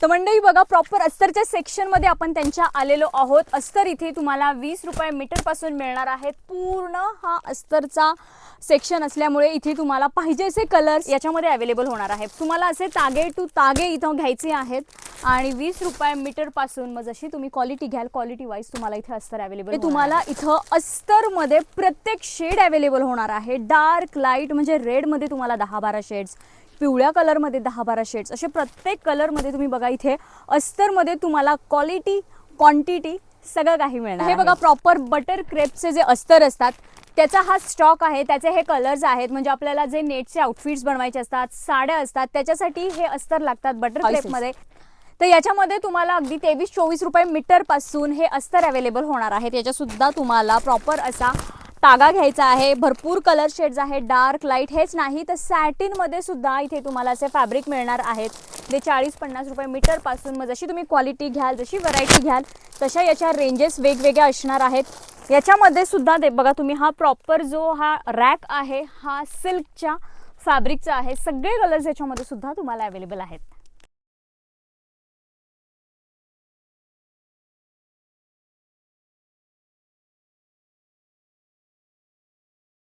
तर मंडळी बघा, प्रॉपर अस्तरच्या सेक्शन मध्ये आपण त्यांच्या आलेलो आहोत. अस्तर इथे तुम्हाला 20 रुपये मीटर पासून मिळणार आहेत. पूर्ण हा अस्तरचा सेक्शन असल्यामुळे इथे तुम्हाला पाहिजे असे कलर्स याच्यामध्ये अवेलेबल होणार आहेत. तुम्हाला असे तागे टू तागे इथं घ्यायचे आहेत आणि 20 रुपये मीटर पासून मग जशी तुम्ही क्वालिटी घ्याल क्वालिटी वाईज तुम्हाला इथे अस्तर अवेलेबल. तुम्हाला इथं अस्तर मध्ये प्रत्येक शेड अवेलेबल होणार आहे. डार्क लाईट म्हणजे रेड मध्ये तुम्हाला 10-12 शेड्स, पिवळ्या कलर मध्ये 10-12 शेड्स, असे प्रत्येक कलर मध्ये तुम्ही बघा इथे अस्तर मध्ये तुम्हाला क्वालिटी क्वांटिटी सगळं काही मिळणार. हे बघा प्रॉपर बटर क्रेपचे जे अस्तर असतात त्याचा हा स्टॉक आहे. त्याचे हे कलर्स आहेत. म्हणजे आपल्याला जे नेटचे आउटफिट्स बनवायचे असतात, साड्या असतात, त्याच्यासाठी हे अस्तर लागतात बटर क्रेप मध्ये. तर याच्यामध्ये तुम्हाला अगदी 23-24 रुपये मीटर पासून हे अस्तर अवेलेबल होणार आहेत. याच्या सुद्धा तुम्हाला प्रॉपर असा तागा घ्यायचा आहे. भरपूर कलर शेड्स आहेत, डार्क लाईट. हेच नाही तर सॅटिन मध्ये सुद्धा इथे तुम्हाला असे फॅब्रिक मिळणार आहेत. ते 40-50 रुपये मीटर पासून मग जशी तुम्ही क्वालिटी घ्याल, जशी व्हरायटी घ्याल तशा याच्या रेंजेस वेगवेगळ्या असणार आहेत. याच्यामध्ये सुद्धा ते बघा तुम्ही, हा प्रॉपर जो हा रॅक आहे हा सिल्कच्या फॅब्रिकचा आहे. सगळे कलर्स याच्यामध्ये सुद्धा तुम्हाला अवेलेबल आहेत.